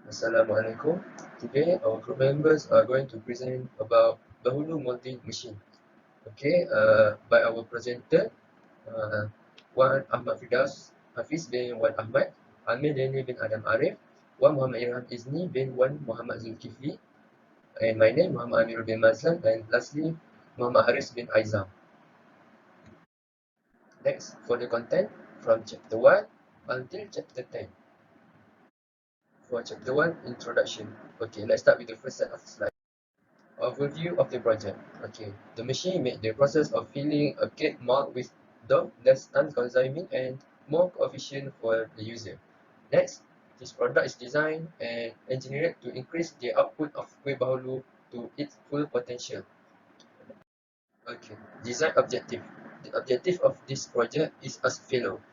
Assalamualaikum. Today our group members are going to present about Bahulu Moulding machine. Okay, by our presenter, Wan Ahmad Fidas, Hafiz bin Wan Ahmad, Amir Daniel bin Adam Arif, Wan Muhammad Irham Izni bin Wan Muhammad Zulkifli, and my name Muhammad Amirul bin Mazlan, and lastly Muhammad Haris bin Aizam. Next, for the content from chapter 1 until chapter 10. For chapter 1, introduction. Okay, let's start with the first set of slides. Overview of the project. Okay, the machine made the process of filling a cake mold with dough less time-consuming and more efficient for the user. Next, this product is designed and engineered to increase the output of kuih bahulu to its full potential. Okay, design objective. The objective of this project is as follows.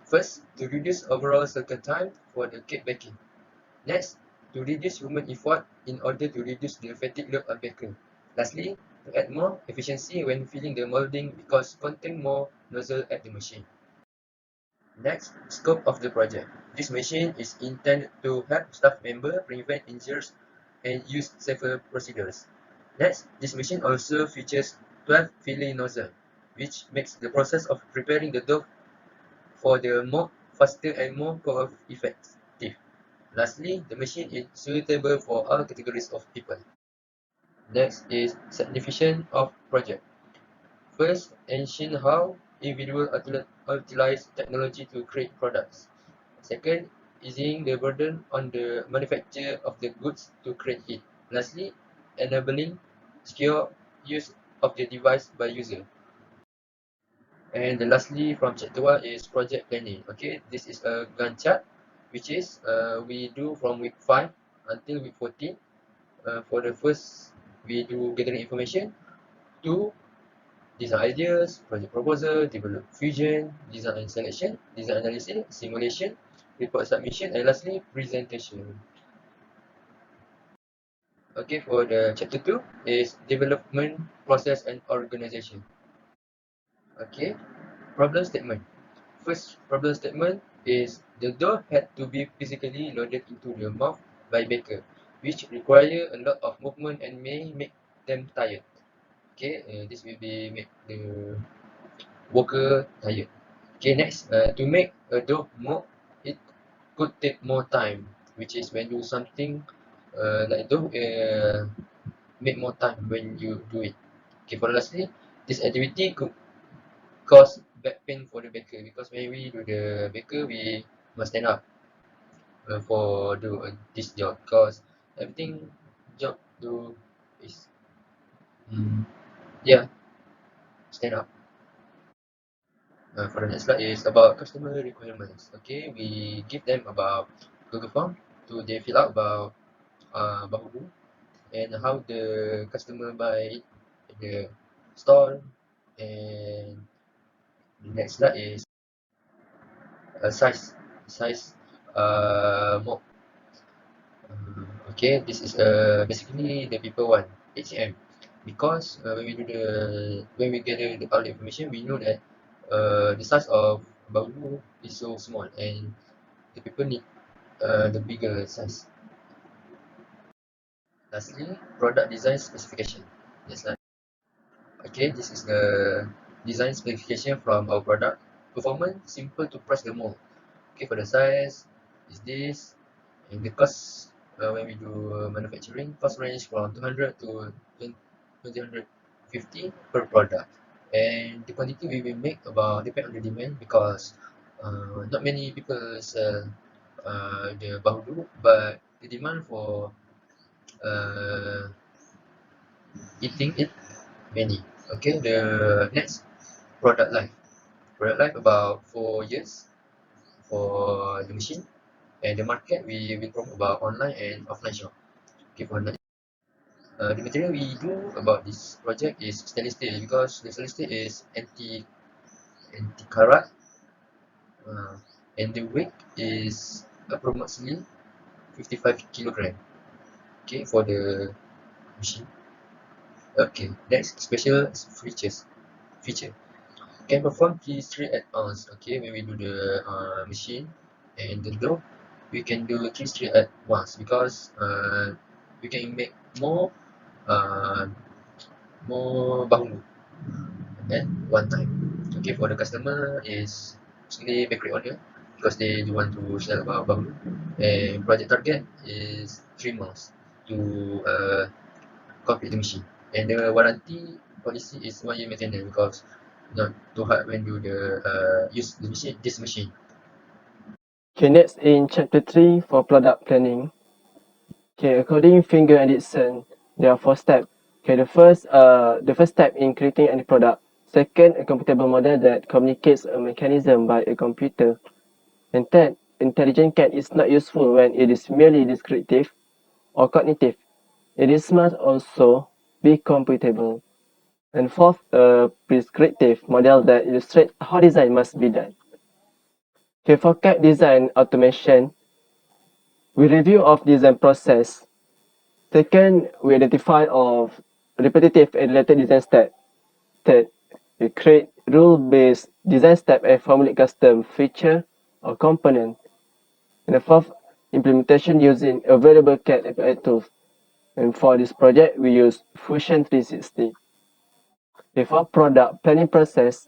First, to reduce overall cycle time for the cake baking. Next, to reduce human effort in order to reduce the fatigue load on baker. Lastly, to add more efficiency when filling the molding because contain more nozzle at the machine. Next, scope of the project. This machine is intended to help staff members prevent injuries and use safer procedures. Next, this machine also features 12 filling nozzles, which makes the process of preparing the dough for the mold faster and more cost-effective. Lastly, the machine is suitable for all categories of people. Next is signification of project. First, ensure how individuals utilize technology to create products. Second, easing the burden on the manufacturer of the goods to create it. Lastly, enabling secure use of the device by user. And lastly, from chapter 1 is project planning. Okay, this is a Gantt chart, which is we do from week 5 until week 14. For the first, we do gathering information. 2, design ideas, project proposal, develop vision, design and selection, design analysis, simulation, report submission, and lastly, presentation. Okay, for the chapter 2 is development process and organization. Okay, problem statement. First problem statement is the dough had to be physically loaded into the mouth by baker, which require a lot of movement and may make them tired. Okay, this will be make the worker tired. Okay, next, to make a dough more, it could take more time, which is when you something like dough, make more time when you do it. Okay, for lastly, this activity could cause back pain for the baker because when we do the baker, we must stand up for do this job because everything job do is yeah, stand up. For the next slide is about customer requirements. Okay, we give them about Google form to they fill out about Bahulu and how the customer buy the store. And the next slide is size more. Okay, this is basically the people want HM because when we gather all the information, we know that the size of Bahulu is so small and the people need the bigger size. Lastly, product design specification. Next slide. Okay, this is the design specification from our product. Performance, simple to press the mold. Okay, for the size is this, and the cost when we do manufacturing, cost range from 200 to 250 per product. And the quantity we will make about depend on the demand because not many people sell the bahulu, but the demand for uh, eating it many. Okay, the next product life. Product life about 4 years for the machine, and the market we will promote about online and offline shop. Okay, for online. The material we do about this project is stainless steel because the stainless steel is anti karat, uh, and the weight is approximately 55 kilogram. Okay, for the machine. Okay, next special feature can perform P3 add-ons. Okay, when we do the machine and the dough, we can do 3 streams at once because we can make uh, more bahulu at one time. Okay, for the customer is mostly bakery owner because they do want to sell about bahulu, and project target is 3 months to complete the machine. And the warranty policy is 1 year maintenance because not too hard when you use the machine, this machine. Okay, next in chapter 3 for product planning. Okay, according Finger and Dixon, there are 4 steps. Okay, the first step in creating any product. Second, a computable model that communicates a mechanism by a computer. And third, intelligent CAD is not useful when it is merely descriptive or cognitive. It is must also be computable. And fourth, a prescriptive model that illustrates how design must be done. Okay, for CAD design automation, we review of design process. Second, we identify of repetitive and related design steps. Third, we create rule-based design step and formulate custom feature or component. And the fourth, implementation using available CAD API tools. And for this project, we use Fusion 360. Before product planning process,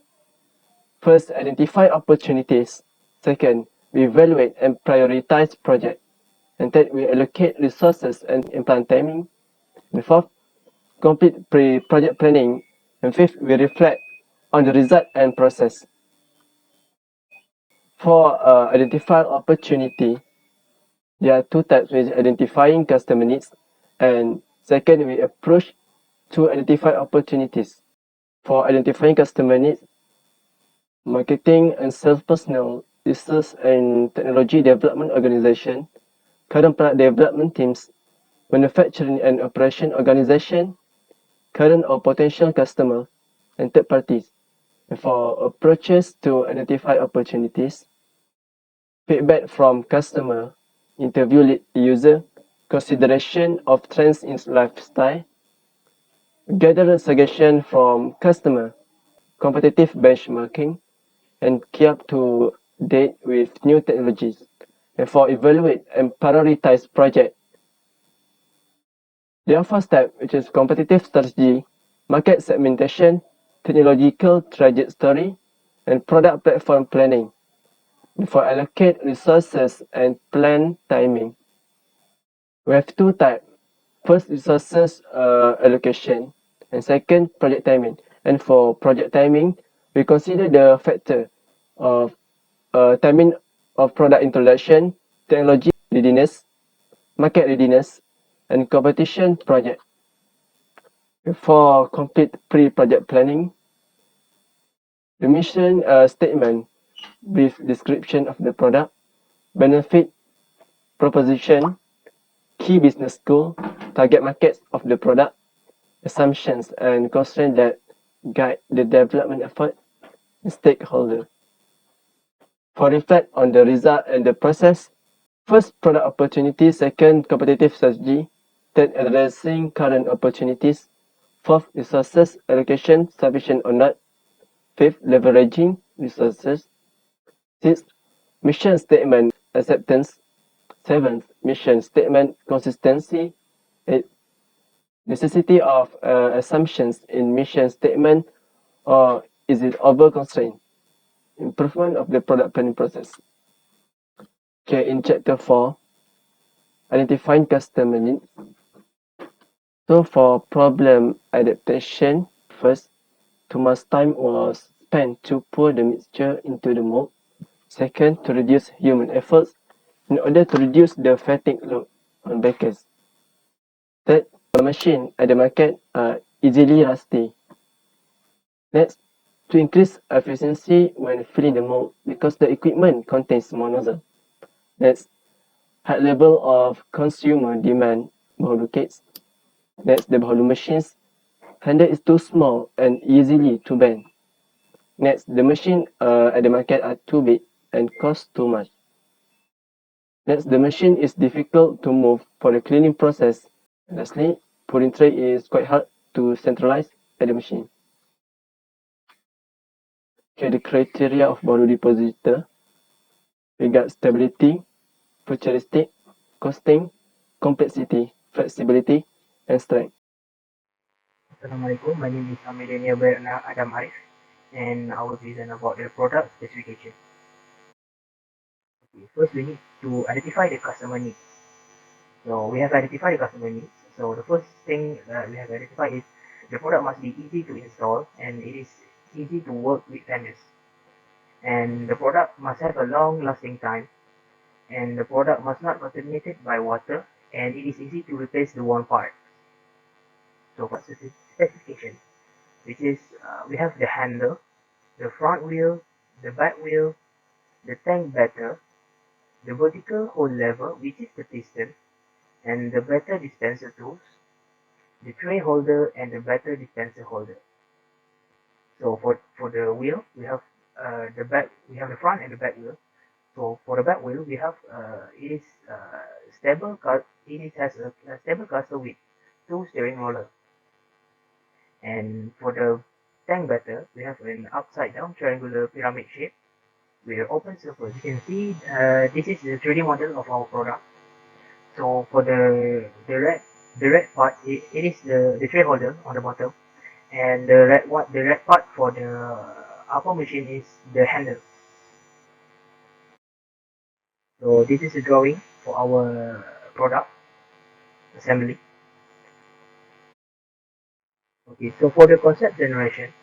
first identify opportunities. Second, we evaluate and prioritize project. And third, we allocate resources and implement timing. And fourth, complete pre-project planning. And fifth, we reflect on the result and process. For identify opportunity, there are 2 types, with identifying customer needs, and second, we approach to identify opportunities. For identifying customer needs, marketing and sales personnel, research and technology development organization, current product development teams, manufacturing and operation organization, current or potential customer, and third parties. And for approaches to identify opportunities, feedback from customer, interview user, consideration of trends in lifestyle, gather suggestion from customer, competitive benchmarking, and keep up to date with new technologies. And for evaluate and prioritize project, there are 4 steps, which is competitive strategy, market segmentation, technological trajectory, and product platform planning. And for allocate resources and plan timing, we have 2 types. First, resources allocation, and second, project timing. And for project timing, we consider the factor of timing of product introduction, technology readiness, market readiness, and competition project. For complete pre-project planning, the mission statement, brief description of the product, benefit proposition, key business goal, target markets of the product, assumptions and constraints that guide the development effort, and stakeholder. For reflect on the result and the process, first, product opportunity, second, competitive strategy, third, addressing current opportunities, fourth, resources allocation sufficient or not, fifth, leveraging resources, sixth, mission statement acceptance, seventh, mission statement consistency, eighth, necessity of assumptions in mission statement, or is it over constrained? Improvement of the product planning process. Okay, in chapter 4, identifying customer needs. So for problem adaptation, first, too much time was spent to pour the mixture into the mold. Second, to reduce human efforts in order to reduce the fatigue load on bakers. Third, the machine at the market are easily rusty. Next, to increase efficiency when filling the mold because the equipment contains more nozzle. Next, high level of consumer demand Bahulu kits. Next, the Bahulu machines handle is too small and easily to bend. Next, the machine at the market are too big and cost too much. Next, the machine is difficult to move for the cleaning process. Lastly, pouring tray is quite hard to centralize at the machine. Okay, the criteria of Bahulu depositor. We got stability, futuristic, costing, complexity, flexibility, and strength. Assalamualaikum, my name is Amelia Berna Adam Arif, and I will present about the product specification. Okay, first, we need to identify the customer needs. So we have identified the customer needs. So the first thing that we have identified is the product must be easy to install and it is easy to work with vendors. And the product must have a long lasting time, and the product must not contaminated by water, and it is easy to replace the worn part. So what's the specification? Which is we have the handle, the front wheel, the back wheel, the tank better, the vertical hole lever, which is the piston, and the better dispenser tools, the tray holder, and the better dispenser holder. So for the wheel, we have we have the front and the back wheel. So for the back wheel, we have it is stable. It has a stable cluster with two steering roller. And for the tank better, we have an upside down triangular pyramid shape with open surface. You can see this is the 3D model of our product. So for the red part, it is the tray holder on the bottom, and the red part for the upper machine is the handle. So this is a drawing for our product assembly. Okay, so for the concept generation,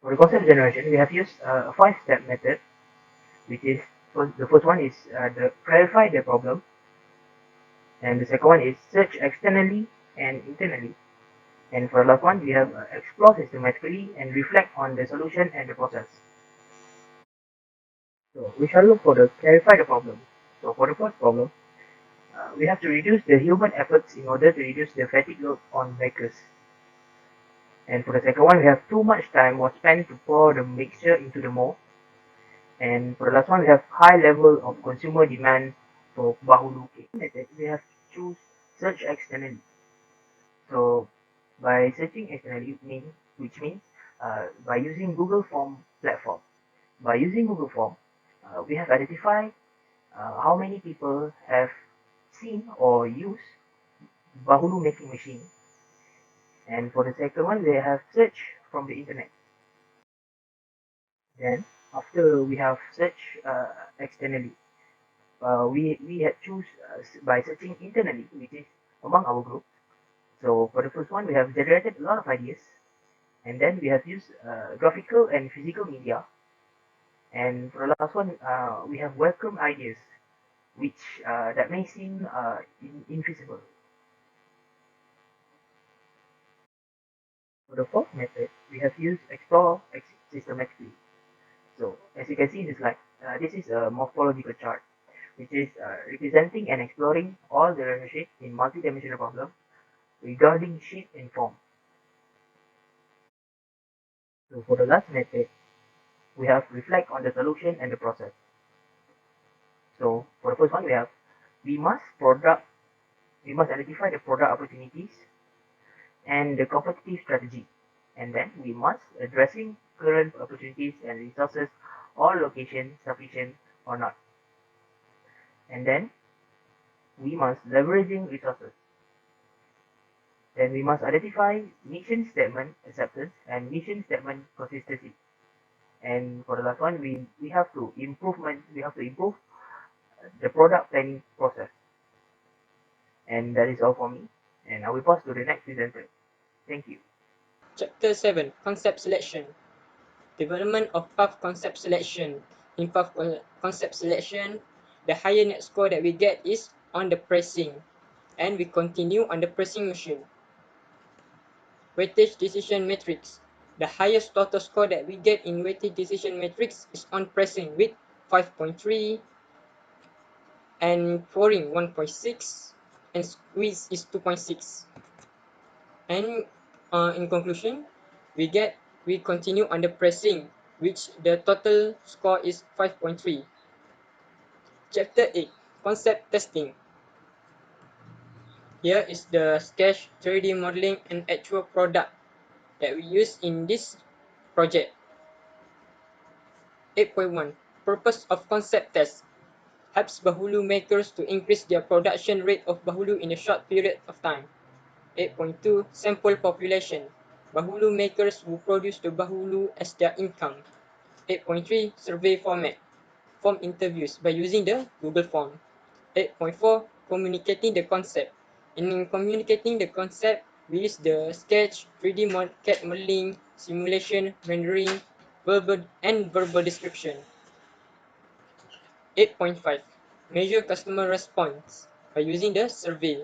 we have used a 5-step method, which is the first one is the clarify the problem, and the second one is search externally and internally. And for the last one, we have explore systematically and reflect on the solution and the process. So we shall look for the clarify the problem. So for the first problem, we have to reduce the human efforts in order to reduce the fatigue load on makers. And for the second one, we have too much time was spent to pour the mixture into the mold. And for the last one, we have high level of consumer demand for Bahulu cake. Method, we have to choose search externally. So by searching externally, which means by using Google Form platform. By using Google Form, we have identified how many people have seen or used Bahulu making machine. And for the second one, we have searched from the internet. Then after we have searched externally, we had choose by searching internally, which is among our group. So for the first one, we have generated a lot of ideas, and then we have used graphical and physical media. And for the last one, we have welcome ideas, which that may seem invisible. For the fourth method, we have used explore systematically. So as you can see in the slide, this is a morphological chart, which is representing and exploring all the relationships in multidimensional problems regarding shape and form. So for the last method, we have reflect on the solution and the process. So for the first one, we must identify the product opportunities and the competitive strategy, and then we must addressing current opportunities and resources or location sufficient or not, and then we must leveraging resources. Then we must identify mission statement acceptance and mission statement consistency. And for the last one, we have to improve the product planning process. And that is all for me. And I will pass to the next presenter. Thank you. Chapter 7 Concept Selection. Development of path concept selection. In path concept selection, the higher net score that we get is on the pressing, and we continue on the pressing machine. Weightage decision matrix. The highest total score that we get in weightage decision matrix is on pressing with 5.3, and pouring 1.6, and squeeze is 2.6. And in conclusion, we continue on the pressing, which the total score is 5.3. Chapter 8 Concept Testing. Here is the sketch, 3D modeling, and actual product that we use in this project. 8.1 Purpose of concept test. helps Bahulu makers to increase their production rate of Bahulu in a short period of time. 8.2 Sample population. Bahulu makers who produce the Bahulu as their income. 8.3 Survey format. Form interviews by using the Google form. 8.4 Communicating the concept. In communicating the concept, we use the sketch, 3D CAD modeling, simulation, rendering, verbal description. 8.5 Measure customer response by using the survey.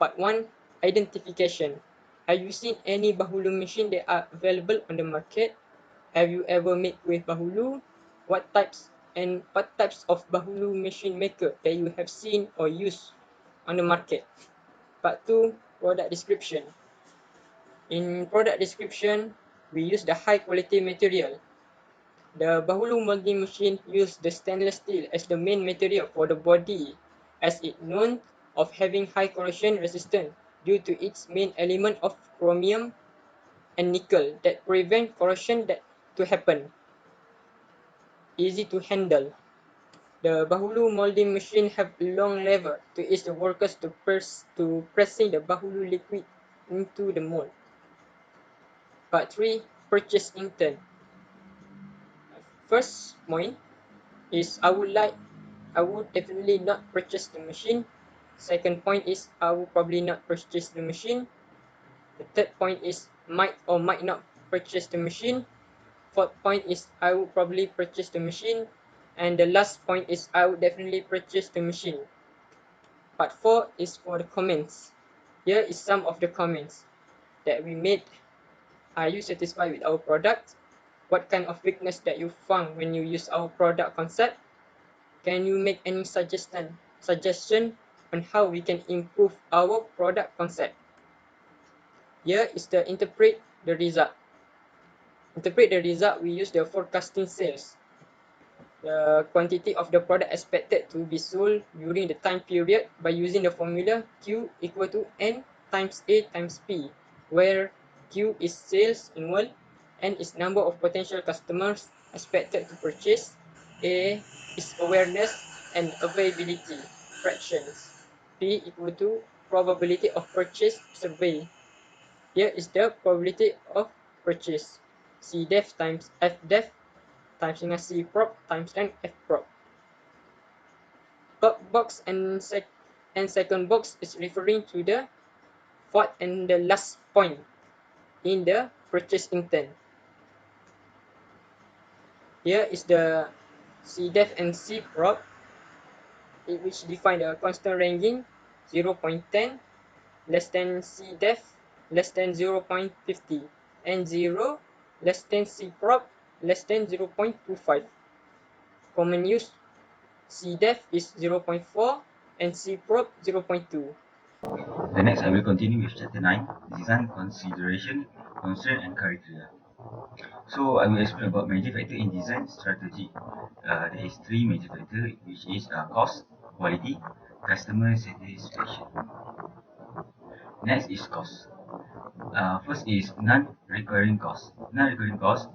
Part 1 Identification. Have you seen any Bahulu machine that are available on the market? Have you ever made with Bahulu? What types of Bahulu machine maker that you have seen or used on the market? Part 2 Product description. In product description, we use the high quality material. The Bahulu molding machine used the stainless steel as the main material for the body, as it known of having high corrosion resistance due to its main element of chromium and nickel that prevent corrosion to happen. Easy to handle. The Bahulu molding machine have a long lever to ease the workers to pressing the Bahulu liquid into the mold. Part 3 Purchase intent. First point is I would definitely not purchase the machine. Second point is I would probably not purchase the machine. The third point is might or might not purchase the machine. Fourth point is I would probably purchase the machine. And the last point is I would definitely purchase the machine. Part 4 is for the comments. Here is some of the comments that we made. Are you satisfied with our product? What kind of weakness that you found when you use our product concept? Can you make any suggestion on how we can improve our product concept? Here is the interpret the result. Interpret the result, we use the forecasting sales. The quantity of the product expected to be sold during the time period by using the formula Q equal to N times A times P, where Q is sales in world, N is number of potential customers expected to purchase, A is awareness and availability fractions, P equal to probability of purchase survey. Here is the probability of purchase. C def times F def times dengan C prop times dengan F prop. Top box and second box is referring to the fourth and the last point in the purchase intent. Here is the C def and C prop, which define the constant ranking 0.10 less than C def less than 0.50 and 0 less than C prop less than 0.25. Common use C def is 0.4 and C prop 0.2. The next I will continue with chapter 9, design consideration, constraint and criteria. So I will explain about major factor in design strategy. There is three major factor, which is cost, quality, customer satisfaction. Next is cost. First is non-recurring cost. Non-recurring cost,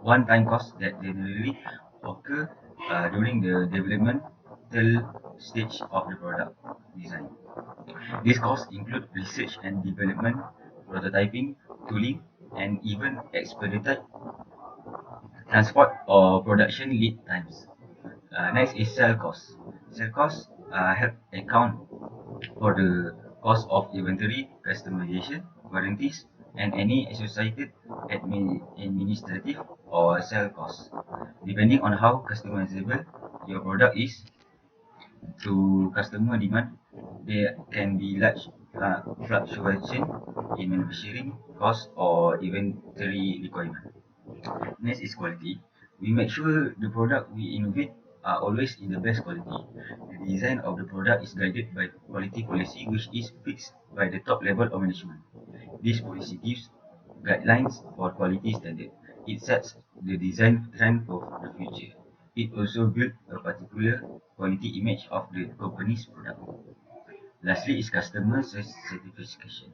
one-time cost that generally occur during the developmental stage of the product design. These costs include research and development, prototyping, tooling, and even expedited transport or production lead times. Next is sell costs. Sell costs help account for the cost of inventory, customization, warranties, and any associated administrative or sell costs. Depending on how customizable your product is to customer demand, there can be large fluctuation in manufacturing cost or inventory requirement. Next is quality. We make sure the product we innovate are always in the best quality. The design of the product is guided by quality policy, which is fixed by the top level of management. This policy gives guidelines for quality standard. It sets the design trend for the future. It also builds a particular quality image of the company's product. Lastly is customer satisfaction.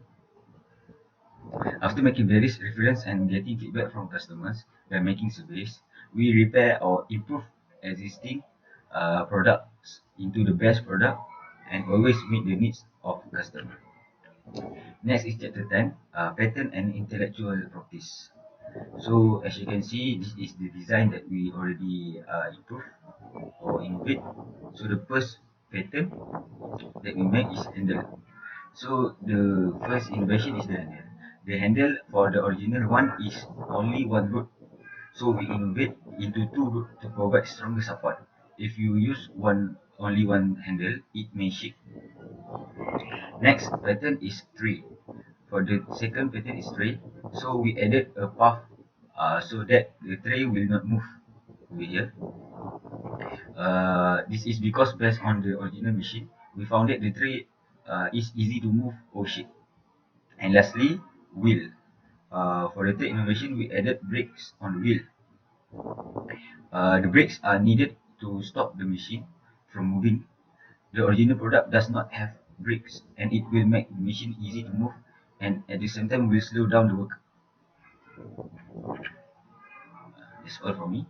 After making various reference and getting feedback from customers by making surveys, we repair or improve existing products into the best product and always meet the needs of customer. Next is chapter 10, patent and intellectual properties. So as you can see, this is the design that we already improved or innovate. So the first patent that we make is handle. So the first innovation is the handle. The handle for the original one is only one root. So we innovate into two root to provide stronger support. If you use only one handle, it may shake. Next pattern is tray. For the second pattern is tray. So we added a path so that the tray will not move over here. This is because based on the original machine, we found that the tray is easy to move or shake. And lastly, wheel. For the third innovation, we added brakes on the wheel. The brakes are needed to stop the machine from moving. The original product does not have brakes, and it will make the machine easy to move, and at the same time will slow down the work. That's all from me.